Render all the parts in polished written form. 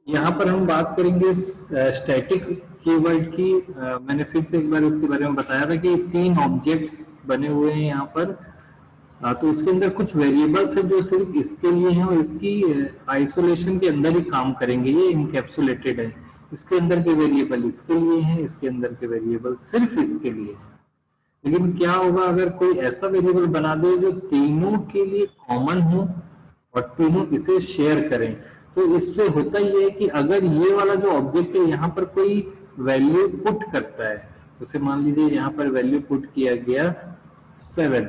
यहाँ पर हम बात करेंगे स्टैटिक कीवर्ड की। मैंने फिर से एक बार इसके बारे में बताया था कि तीन ऑब्जेक्ट्स बने हुए हैं यहाँ पर। तो इसके अंदर कुछ वेरिएबल्स है जो सिर्फ इसके लिए हैं और इसकी आइसोलेशन के अंदर ही काम करेंगे, ये इनकैप्सुलेटेड है। इसके अंदर के वेरिएबल इसके लिए हैं, इसके अंदर के वेरिएबल सिर्फ इसके लिए हैं। लेकिन क्या होगा अगर कोई ऐसा वेरिएबल बना दे जो तीनों के लिए कॉमन हो और तीनों इसे शेयर करें। तो इससे होता ये है कि अगर ये वाला जो ऑब्जेक्ट है यहाँ पर कोई वैल्यू पुट करता है, उसे मान लीजिए यहाँ पर वैल्यू पुट किया गया 7,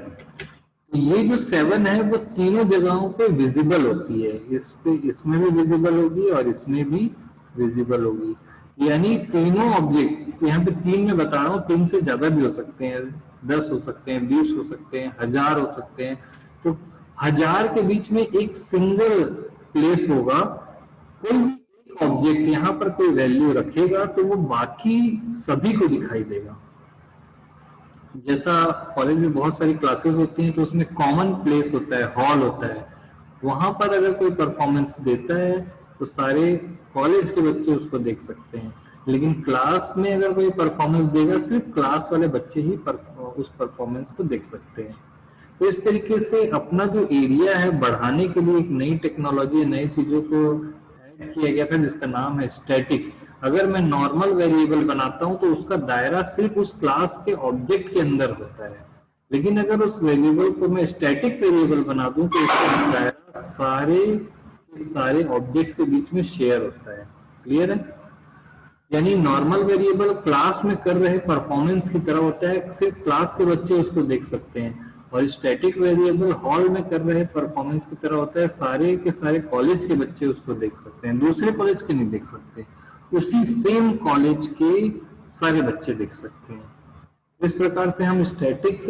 तो ये जो 7 है वो तीनों जगहों पे विजिबल होती है। इस पे इसमें भी विजिबल होगी और इसमें भी विजिबल होगी। यानी तीनों ऑब्जेक्ट यहाँ पे 3 में बता रहा हूँ, 3 से ज्यादा भी हो सकते हैं, 10 हो सकते हैं, 20 हो सकते हैं, 1000 हो सकते हैं। तो 1000 के बीच में एक सिंगल प्लेस होगा, कोई भी एक ऑब्जेक्ट यहाँ पर कोई वैल्यू रखेगा तो वो बाकी सभी को दिखाई देगा। जैसा कॉलेज में बहुत सारी क्लासेस होती हैं तो उसमें कॉमन प्लेस होता है, हॉल होता है, वहां पर अगर कोई परफॉर्मेंस देता है तो सारे कॉलेज के बच्चे उसको देख सकते हैं। लेकिन क्लास में अगर कोई परफॉर्मेंस देगा सिर्फ क्लास वाले बच्चे ही उस परफॉर्मेंस को देख सकते हैं। तो इस तरीके से अपना जो एरिया है बढ़ाने के लिए एक नई टेक्नोलॉजी, नई चीजों को ऐड किया गया था जिसका नाम है स्टैटिक। अगर मैं नॉर्मल वेरिएबल बनाता हूं तो उसका दायरा सिर्फ उस क्लास के ऑब्जेक्ट के अंदर होता है, लेकिन अगर उस वेरिएबल को मैं स्टैटिक वेरिएबल बना दूं तो उसका दायरा सारे ऑब्जेक्ट्स के बीच में शेयर होता है। क्लियर है? यानी नॉर्मल वेरिएबल क्लास में कर रहे परफॉर्मेंस की तरह होता है, सिर्फ क्लास के बच्चे उसको देख सकते हैं। और स्टैटिक वेरिएबल हॉल में कर रहे परफॉर्मेंस की तरह होता है, सारे के सारे कॉलेज के बच्चे उसको देख सकते हैं, दूसरे कॉलेज के नहीं देख सकते, उसी सेम कॉलेज के सारे बच्चे देख सकते हैं। इस प्रकार से हम स्टैटिक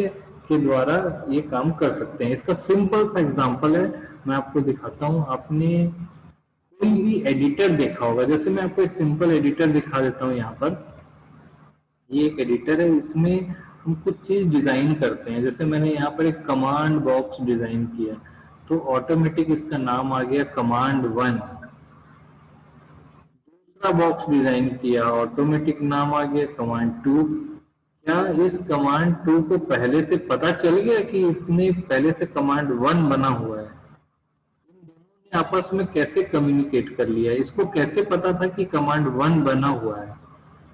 के द्वारा ये काम कर सकते हैं। इसका सिंपल सा एग्जांपल है, मैं आपको दिखाता हूँ। आपने कोई भी एडिटर देखा होगा, जैसे मैं आपको एक सिंपल एडिटर दिखा देता हूँ। यहाँ पर ये एक एडिटर है, इसमें हम कुछ चीज डिजाइन करते हैं। जैसे मैंने यहाँ पर एक कमांड बॉक्स डिजाइन किया तो ऑटोमेटिक इसका नाम आ गया कमांड 1। दूसरा बॉक्स डिजाइन किया, ऑटोमेटिक नाम आ गया कमांड 2। क्या इस कमांड 2 को पहले से पता चल गया कि इसने पहले से कमांड 1 बना हुआ है? आपस में कैसे कम्युनिकेट कर लिया? इसको कैसे पता था कि कमांड 1 बना हुआ है,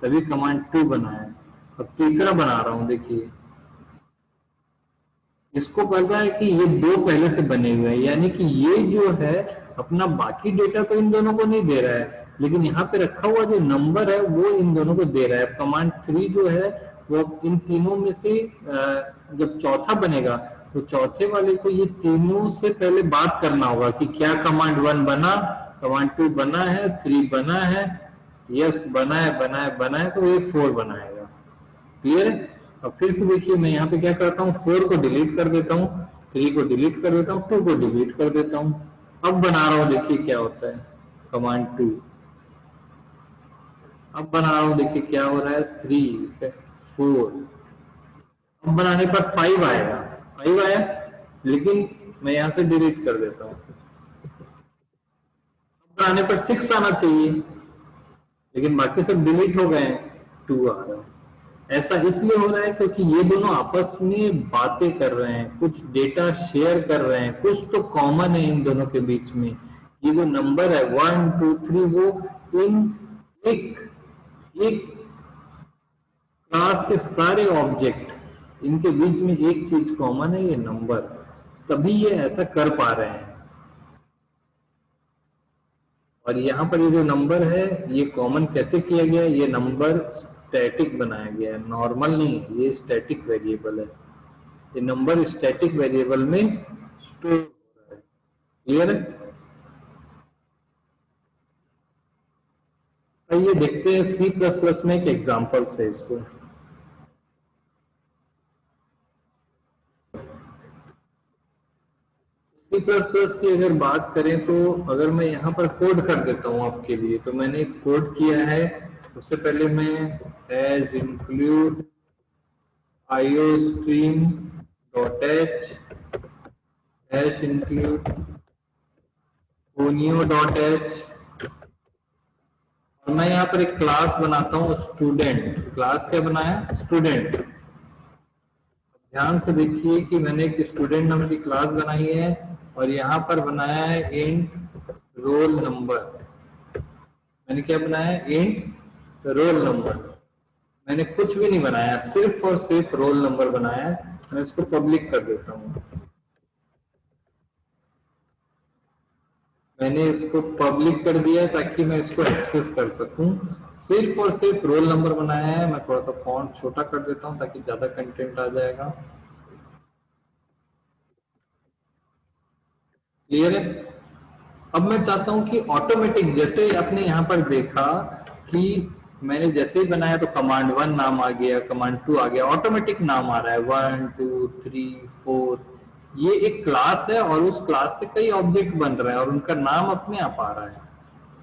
तभी कमांड 2 बना है। अब तीसरा बना रहा हूं, देखिए इसको पता है कि ये दो पहले से बने हुए हैं, यानी कि ये जो है अपना बाकी डेटा तो इन दोनों को नहीं दे रहा है, लेकिन यहाँ पे रखा हुआ जो नंबर है वो इन दोनों को दे रहा है। कमांड 3 जो है वो इन तीनों में से जब चौथा बनेगा तो चौथे वाले को ये तीनों से पहले बात करना होगा कि क्या कमांड 1 बना, कमांड 2 बना है, 3 बना है, यस बना है, बना है, बना है, तो ये 4 बनाएगा। क्लियर है? अब फिर से देखिए मैं यहाँ पे क्या करता हूँ, 4 को डिलीट कर देता हूँ, 3 को डिलीट कर देता हूँ, 2 को डिलीट कर देता हूँ। अब बना रहा हूँ, देखिए क्या होता है, कमांड 2। अब बना रहा हूँ, देखिए क्या हो रहा है, 3 4। अब बनाने पर 5 आएगा, 5 आया, लेकिन मैं यहाँ से डिलीट कर देता हूँ। अब बनाने पर 6 आना चाहिए, लेकिन बाकी सब डिलीट हो गए, 2 आ रहा है। ऐसा इसलिए हो रहा है क्योंकि ये दोनों आपस में बातें कर रहे हैं, कुछ डेटा शेयर कर रहे हैं, कुछ तो कॉमन है इन दोनों के बीच में। ये जो नंबर है 1 2 3 वो इन एक एक क्लास के सारे ऑब्जेक्ट, इनके बीच में एक चीज कॉमन है, ये नंबर, तभी ये ऐसा कर पा रहे हैं। और यहाँ पर ये जो नंबर है ये कॉमन कैसे किया गया है? ये नंबर स्टैटिक बनाया गया है, नॉर्मल नहीं है, ये स्टैटिक वेरिएबल है। ये नंबर स्टैटिक वेरिएबल में स्टोर हो रहा है। क्लियर है? आइए देखते हैं सी प्लस प्लस में एक एग्जाम्पल से इसको। सी प्लस प्लस की अगर बात करें तो अगर मैं यहाँ पर कोड कर देता हूँ आपके लिए, तो मैंने एक कोड किया है। सबसे पहले मैं एज include iostream dot H dash include onio dot H और मैं यहाँ पर एक क्लास बनाता हूँ स्टूडेंट। क्लास क्या बनाया? स्टूडेंट। ध्यान से देखिए कि मैंने एक स्टूडेंट नाम की क्लास बनाई है और यहाँ पर बनाया है इंट रोल नंबर। मैंने क्या बनाया है? Int roll number. मैंने कुछ भी नहीं बनाया, सिर्फ और सिर्फ रोल नंबर बनाया है। मैं इसको पब्लिक कर देता हूँ। मैंने इसको पब्लिक कर दिया है ताकि मैं इसको एक्सेस कर सकूं। सिर्फ और सिर्फ रोल नंबर बनाया है। मैं थोड़ा सा फॉन्ट छोटा कर देता हूं ताकि ज्यादा कंटेंट आ जाएगा। क्लियर है? अब मैं चाहता हूं कि ऑटोमेटिक, जैसे आपने यहाँ पर देखा कि मैंने जैसे ही बनाया तो कमांड 1 नाम आ गया, कमांड 2 आ गया, ऑटोमेटिक नाम आ रहा है 1 2 3 4। ये एक क्लास है और उस क्लास से कई ऑब्जेक्ट बन रहे हैं और उनका नाम अपने आप आ रहा है।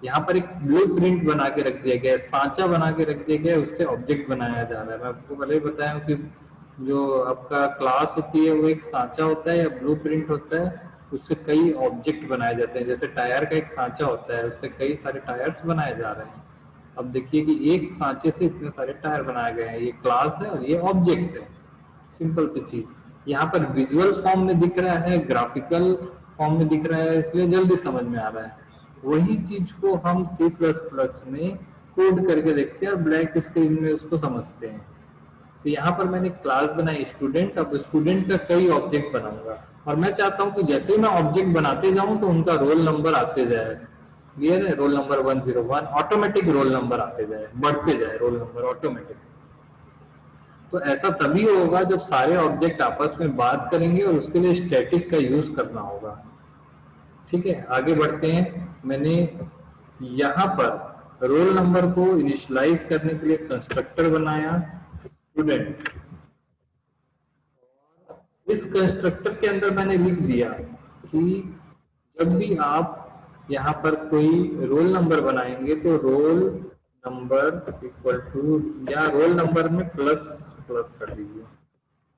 यहाँ पर एक ब्लू प्रिंट बना के रख दिया गया है, सांचा बना के रख दिया गया है, उससे ऑब्जेक्ट बनाया जा रहा है। मैं आपको पहले ही बताया हूँ कि जो आपका क्लास होती है वो एक सांचा होता है या ब्लू प्रिंट होता है, उससे कई ऑब्जेक्ट बनाए जाते हैं। जैसे टायर का एक सांचा होता है, उससे कई सारे टायर्स बनाए जा रहे हैं। अब देखिए कि एक सांचे से इतने सारे टायर बनाए गए हैं। ये क्लास है और ये ऑब्जेक्ट है। सिंपल सी चीज। यहाँ पर विजुअल फॉर्म में दिख रहा है, ग्राफिकल फॉर्म में दिख रहा है, इसलिए जल्दी समझ में आ रहा है। वही चीज को हम C++ में कोड करके देखते हैं और ब्लैक स्क्रीन में उसको समझते हैं। तो यहाँ पर मैंने क्लास बनाई स्टूडेंट। अब स्टूडेंट का कई ऑब्जेक्ट बनाऊंगा और मैं चाहता हूँ कि जैसे ही मैं ऑब्जेक्ट बनाते जाऊं तो उनका रोल नंबर आते जाए। क्लियर है? Roll number 101 automatic roll number आते जाए, बढ़ते जाए रोल नंबर ऑटोमेटिक। तो ऐसा तभी होगा जब सारे ऑब्जेक्ट आपस में बात करेंगे और उसके लिए स्टैटिक का यूज करना होगा। ठीक है, आगे बढ़ते हैं। मैंने यहाँ पर रोल नंबर को इनिशियलाइज करने के लिए कंस्ट्रक्टर बनाया स्टूडेंट। इस कंस्ट्रक्टर के अंदर मैंने लिख दिया कि जब भी आप यहाँ पर कोई रोल नंबर बनाएंगे तो रोल नंबर इक्वल टू, या रोल नंबर में प्लस प्लस कर दीजिए।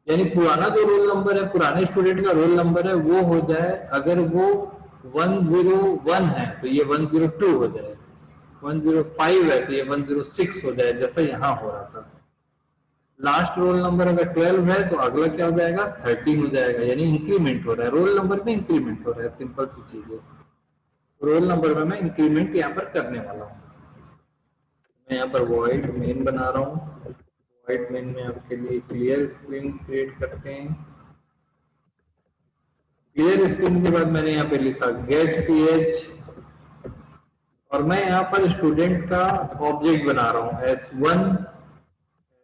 यानी पुराना जो रोल नंबर है, पुराने स्टूडेंट का रोल नंबर है, वो हो जाए, अगर वो 101 है तो ये 102 हो जाए, 105 है तो ये 106 हो जाए, जैसा यहाँ हो रहा था। लास्ट रोल नंबर अगर 12 है तो अगला क्या हो जाएगा? 13 हो जाएगा। यानी इंक्रीमेंट हो रहा है, रोल नंबर में इंक्रीमेंट हो रहा है। सिंपल सी चीज है। रोल नंबर में मैं इंक्रीमेंट यहाँ पर करने वाला हूँ। मैं यहाँ पर वॉइड मेन बना रहा हूँ। वॉइड मेन में आपके लिए क्लियर स्क्रीन क्रिएट करते हैं। क्लियर स्क्रीन के बाद मैंने यहाँ पे लिखा गेट ch और मैं यहाँ पर स्टूडेंट का ऑब्जेक्ट बना रहा हूँ S1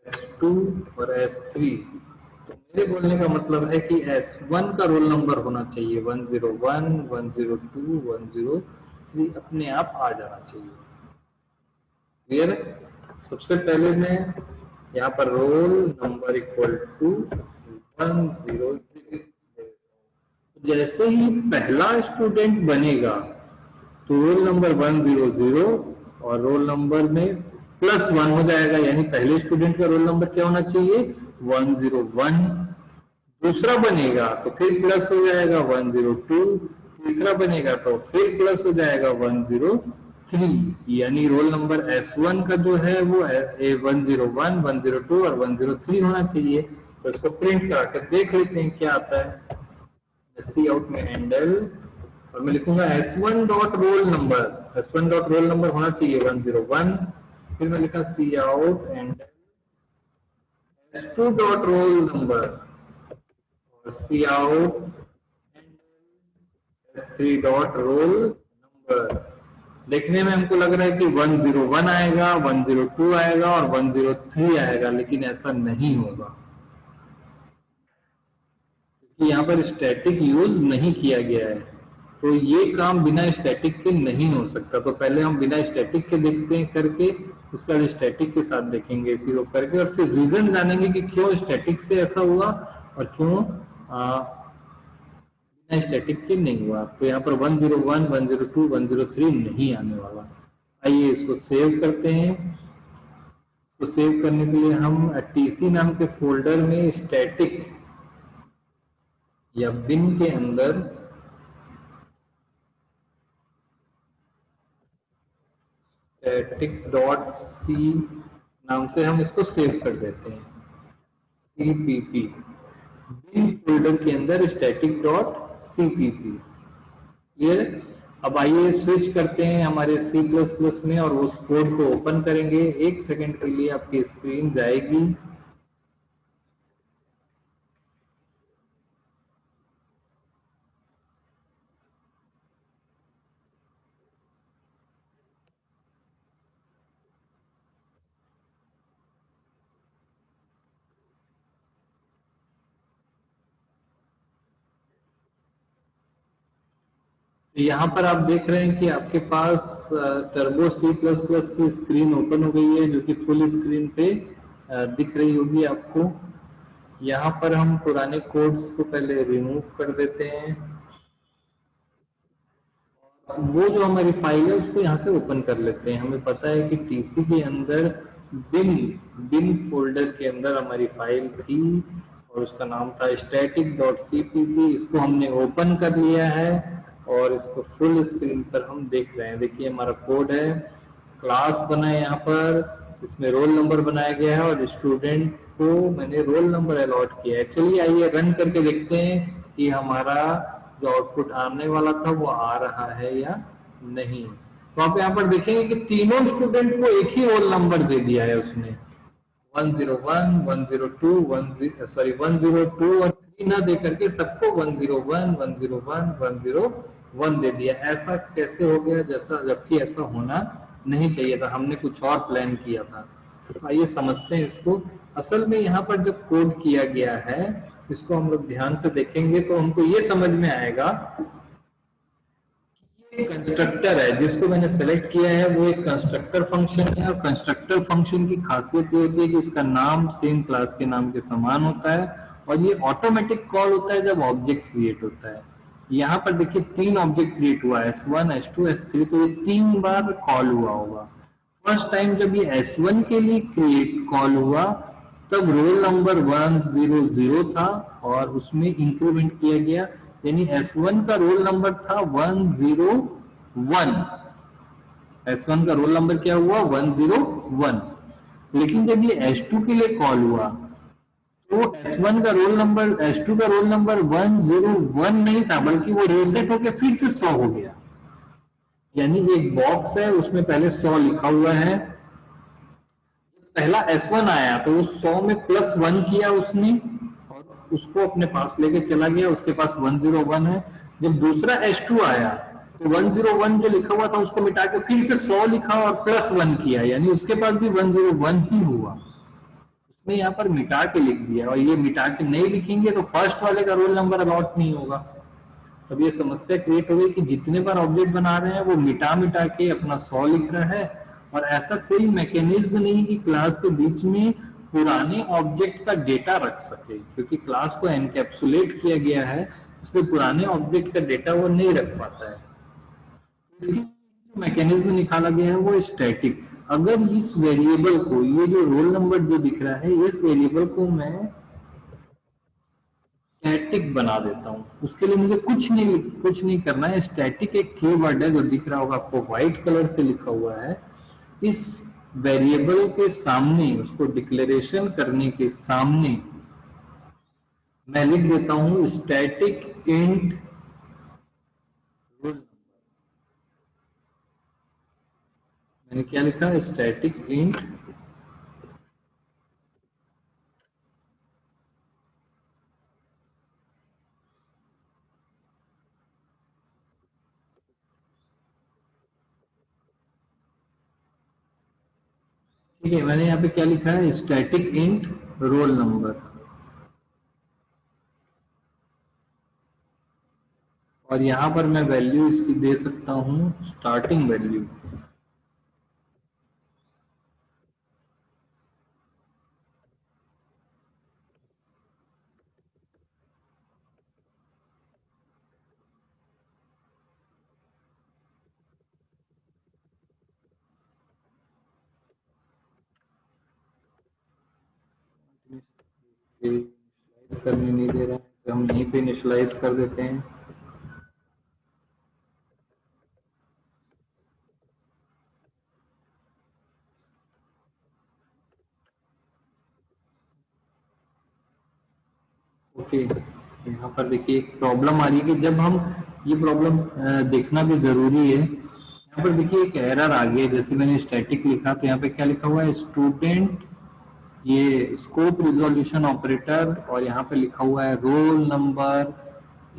S2 और S3। तो मेरे बोलने का मतलब है कि S1 का रोल नंबर होना चाहिए 101 102 103, अपने आप आ जाना चाहिए। क्लियर है? सबसे पहले मैं यहाँ पर रोल नंबर इक्वल टू 100। जैसे ही पहला स्टूडेंट बनेगा तो रोल नंबर 100 और रोल नंबर में +1 हो जाएगा। यानी पहले स्टूडेंट का रोल नंबर क्या होना चाहिए? 101। दूसरा बनेगा तो फिर प्लस हो जाएगा 102। तीसरा बनेगा तो फिर प्लस हो जाएगा 103। यानी रोल नंबर S1 का जो है वो 101 102 और 103 होना चाहिए। तो इसको प्रिंट करा कर देख लेते हैं क्या आता है। सी आउट में हैंडल और मैं लिखूंगा S1 dot roll number. S1 dot roll number होना चाहिए 101। फिर मैं लिखा c out and S2 dot roll number और c out S3 dot roll number. देखने में हमको लग रहा है कि 101 आएगा, 102 आएगा और 103 आएगा, लेकिन ऐसा नहीं होगा कि यहाँ पर स्टैटिक यूज नहीं किया गया है। तो ये काम बिना स्टैटिक के नहीं हो सकता। तो पहले हम बिना स्टैटिक के देखते हैं करके, उसका स्टैटिक के साथ देखेंगे इसी को करके, और फिर रीजन जानेंगे कि क्यों स्टैटिक से ऐसा हुआ और क्यों बिना स्टैटिक के नहीं हुआ। तो यहाँ पर 101 102 103 नहीं आने वाला। आइए इसको सेव करते हैं। इसको सेव करने के लिए हम TC नाम के फोल्डर में स्टैटिक या बिन के अंदर स्टैटिक डॉट सी नाम से हम इसको सेव कर देते हैं, CPP बिन फोल्डर के अंदर स्टैटिक डॉट CPP। क्लियर। अब आइए स्विच करते हैं हमारे C++ में और उस कोड को ओपन करेंगे। एक सेकंड के लिए आपकी स्क्रीन जाएगी। यहाँ पर आप देख रहे हैं कि आपके पास टर्बो C++ की स्क्रीन ओपन हो गई है, जो कि फुल स्क्रीन पे दिख रही होगी आपको। यहाँ पर हम पुराने कोड्स को पहले रिमूव कर देते हैं। वो जो हमारी फाइल है उसको यहाँ से ओपन कर लेते हैं। हमें पता है कि टीसी के अंदर बिन बिन फोल्डर के अंदर हमारी फाइल थी और उसका नाम था static.cpp। इसको हमने ओपन कर लिया है और इसको फुल स्क्रीन पर हम देख रहे हैं। देखिए हमारा कोड है, क्लास बना है यहाँ पर, इसमें रोल नंबर बनाया गया है और स्टूडेंट को मैंने रोल नंबर अलॉट किया है। चलिए आइए रन करके देखते हैं कि हमारा जो आउटपुट आने वाला था वो आ रहा है या नहीं। तो आप यहाँ पर देखेंगे कि तीनों स्टूडेंट को एक ही रोल नंबर दे दिया है उसने, 101, 102, 102 और 3 ना दे करके सबको 101, 101, 101 दे दिया। ऐसा कैसे हो गया, जैसा जबकि ऐसा होना नहीं चाहिए था, हमने कुछ और प्लान किया था। तो आइए समझते हैं इसको। असल में यहाँ पर जब कोड किया गया है, इसको हम लोग ध्यान से देखेंगे तो हमको ये समझ में आएगा, कंस्ट्रक्टर है जिसको मैंने सेलेक्ट किया है वो एक कंस्ट्रक्टर फंक्शन है। और कंस्ट्रक्टर फंक्शन की खासियत ये होती है कि इसका नाम सेम क्लास के नाम के समान होता है और ये ऑटोमेटिक कॉल होता है जब ऑब्जेक्ट क्रिएट होता है। यहाँ पर देखिए 3 ऑब्जेक्ट क्रिएट हुआ, S1, S2, S3, तो ये 3 बार कॉल हुआ होगा। फर्स्ट टाइम जब ये S1 के लिए क्रिएट कॉल हुआ तब रोल नंबर 100 था और उसमें इंक्रीमेंट किया गया, यानी S1 का रोल नंबर था 101। S1 का रोल नंबर क्या हुआ, 101। लेकिन जब ये S2 के लिए कॉल हुआ तो S1 का रोल नंबर, S2 का रोल नंबर 101 नहीं था, बल्कि वो रीसेट होकर फिर से 100 हो गया। यानी एक बॉक्स है उसमें पहले 100 लिखा हुआ है, पहला S1 आया तो उस 100 में +1 किया उसने और उसको अपने पास लेके चला गया, उसके पास 101 है। जब दूसरा S2 आया तो 101 जो लिखा हुआ था उसको मिटा के फिर से 100 लिखा और +1 किया, यानी उसके पास भी 101 ही हुआ। उसने यहाँ पर मिटा के लिख दिया और ये मिटा के नहीं लिखेंगे तो फर्स्ट वाले का रोल नंबर अलॉट नहीं होगा। तब ये समस्या क्रिएट हो गई कि जितने बार ऑब्जेक्ट बना रहे हैं वो मिटा मिटा के अपना 100 लिख रहा है और ऐसा कोई मैकेनिज्म नहीं कि क्लास के बीच में पुराने ऑब्जेक्ट का डेटा रख सके, क्योंकि क्लास को एनकैप्सुलेट किया गया है इसलिए पुराने ऑब्जेक्ट का डेटा वो नहीं रख पाता है। इसकी जो मैकेनिज्म निकाला गया है वो स्टैटिक। अगर इस वेरिएबल को, ये जो रोल नंबर जो दिख रहा है, इस वेरिएबल को मैं स्टैटिक बना देता हूँ, उसके लिए मुझे कुछ नहीं करना है। स्टैटिक एक कीवर्ड है जो दिख रहा होगा आपको, व्हाइट कलर से लिखा हुआ है। इस वेरिएबल के सामने, उसको डिक्लेरेशन करने के सामने मैं लिख देता हूं स्टैटिक इंट रोल। मैंने क्या लिखा, स्टैटिक इंट ठीक है। मैंने यहाँ पे क्या लिखा है, स्टैटिक इंट रोल नंबर, और यहाँ पर मैं वैल्यू इसकी दे सकता हूँ स्टार्टिंग वैल्यू। इनिशियलाइज करने नहीं दे रहा है तो हम यहीं पे इनिशियलाइज कर देते हैं। ओके, यहाँ पर देखिए एक प्रॉब्लम आ रही है कि जब हम ये प्रॉब्लम देखना भी जरूरी है। यहाँ पर देखिए एक एरर आ गई है, जैसे मैंने स्टैटिक लिखा तो यहाँ पे क्या लिखा हुआ है, स्टूडेंट, ये स्कोप रिजोल्यूशन ऑपरेटर, और यहाँ पे लिखा हुआ है roll number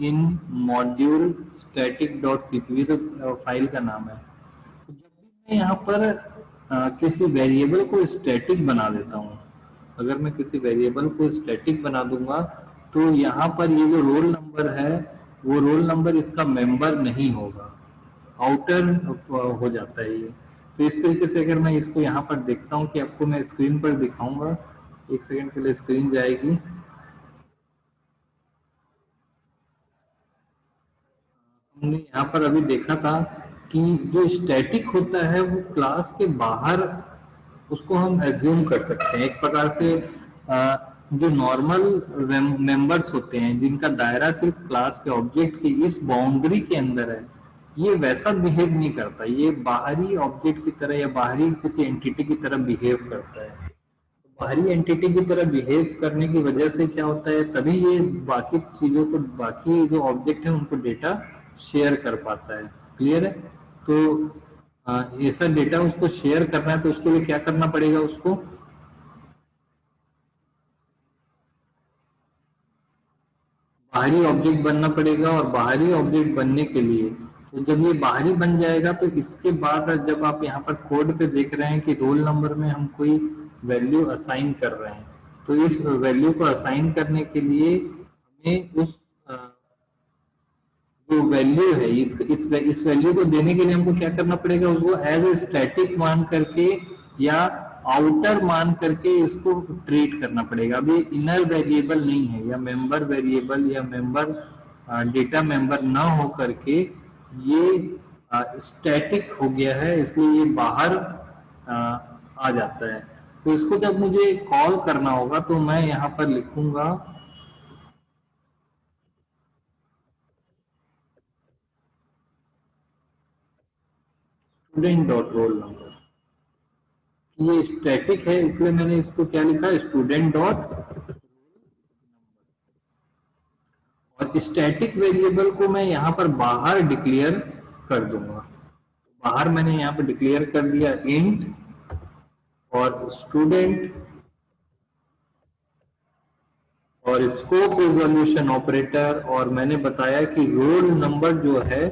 in module static dot CPU, तो फाइल का नाम है। तो जब भी मैं यहाँ पर किसी वेरिएबल को स्टैटिक बना देता हूँ, अगर मैं किसी वेरिएबल को स्टैटिक बना दूंगा तो यहाँ पर ये जो रोल नंबर है वो रोल नंबर इसका मेंबर नहीं होगा, आउटर हो जाता है ये। तो इस तरीके से अगर मैं इसको यहाँ पर देखता हूँ कि आपको मैं स्क्रीन पर दिखाऊंगा, एक सेकंड के लिए स्क्रीन जाएगी। हमने यहाँ पर अभी देखा था कि जो स्टैटिक होता है वो क्लास के बाहर उसको हम एज्यूम कर सकते हैं। एक प्रकार से जो नॉर्मल मेंबर्स होते हैं जिनका दायरा सिर्फ क्लास के ऑब्जेक्ट की इस बाउंड्री के अंदर है, ये वैसा बिहेव नहीं करता, ये बाहरी ऑब्जेक्ट की तरह या बाहरी किसी एंटिटी की तरह बिहेव करता है। बाहरी एंटिटी की तरह बिहेव करने की वजह से क्या होता है, तभी ये बाकी चीजों को, बाकी जो ऑब्जेक्ट है उनको डेटा शेयर कर पाता है। क्लियर है? तो ऐसा डेटा उसको शेयर करना है तो उसके लिए क्या करना पड़ेगा, उसको बाहरी ऑब्जेक्ट बनना पड़ेगा। और बाहरी ऑब्जेक्ट बनने के लिए, तो जब ये बाहरी बन जाएगा तो इसके बाद जब आप यहाँ पर कोड पे देख रहे हैं कि रोल नंबर में हम कोई वैल्यू असाइन कर रहे हैं, तो इस वैल्यू को असाइन करने के लिए हमें उस जो वैल्यू है इस वैल्यू को देने के लिए हमको क्या करना पड़ेगा, उसको एज ए स्टैटिक मान करके या आउटर मान करके इसको ट्रीट करना पड़ेगा। अभी इनर वेरिएबल नहीं है, या मेंबर वेरिएबल या मेंबर डेटा मेंबर ना हो करके ये स्टैटिक हो गया है, इसलिए ये बाहर आ जाता है। तो इसको जब मुझे कॉल करना होगा तो मैं यहाँ पर लिखूंगा स्टूडेंट डॉट रोल नंबर। ये स्टैटिक है इसलिए मैंने इसको क्या लिखा, स्टूडेंट डॉट। और स्टैटिक वेरिएबल को मैं यहाँ पर बाहर डिक्लेयर कर दूंगा। बाहर मैंने यहाँ पर डिक्लेयर कर दिया इंट और स्टूडेंट और स्कोप रिजोल्यूशन ऑपरेटर, और मैंने बताया कि रोल नंबर जो है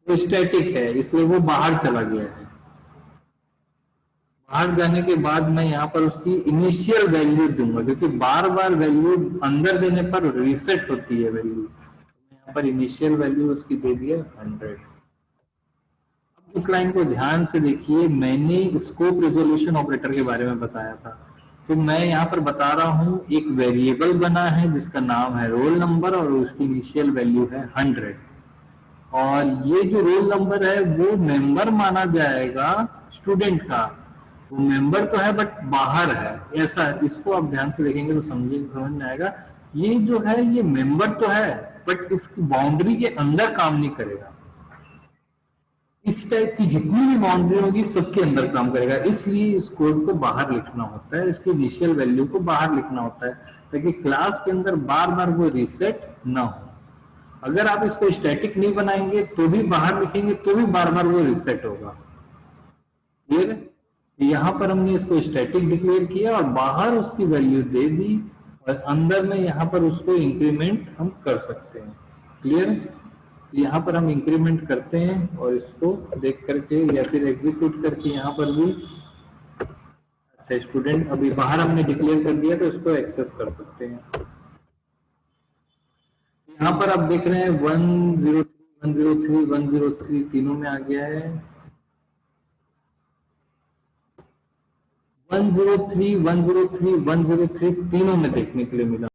वो स्टैटिक है इसलिए वो बाहर चला गया है। बाहर जाने के बाद मैं यहाँ पर उसकी इनिशियल वैल्यू दूंगा, क्योंकि बार बार वैल्यू अंदर देने पर रीसेट होती है वैल्यू। यहाँ पर इनिशियल वैल्यू उसकी दे दिया 100। अब इस लाइन को ध्यान से देखिए, मैंने स्कोप रिजोल्यूशन ऑपरेटर के बारे में बताया था। तो मैं यहाँ पर बता रहा हूँ एक वेरिएबल बना है जिसका नाम है रोल नंबर और उसकी इनिशियल वैल्यू है 100। और ये जो रोल नंबर है वो मेंबर माना जाएगा स्टूडेंट का। वो मेंबर तो है बट बाहर है, ऐसा इसको आप ध्यान से देखेंगे तो समझ में आएगा। ये जो है ये मेंबर तो है बट इसकी बाउंड्री के अंदर काम नहीं करेगा। इस टाइप की जितनी भी बाउंड्री होगी सबके अंदर काम करेगा, इसलिए इस कोड को बाहर लिखना होता है, इसकी इनिशियल वैल्यू को बाहर लिखना होता है ताकि क्लास के अंदर बार बार वो रीसेट ना हो। अगर आप इसको स्टैटिक नहीं बनाएंगे तो भी बाहर लिखेंगे तो भी बार बार वो रीसेट होगा। क्लियर है? यहाँ पर हमने इसको स्टैटिक डिक्लेयर किया और बाहर उसकी वैल्यू दे दी, और अंदर में यहाँ पर उसको इंक्रीमेंट हम कर सकते हैं। क्लियर है? यहाँ पर हम इंक्रीमेंट करते हैं और इसको देख करके या फिर एग्जीक्यूट करके यहाँ पर भी, अच्छा स्टूडेंट अभी बाहर हमने डिक्लेयर कर दिया तो इसको एक्सेस कर सकते हैं। यहाँ पर आप देख रहे हैं 103, 103, 103 तीनों में आ गया है। 103, 103, 103 तीनों में देखने के लिए मिला।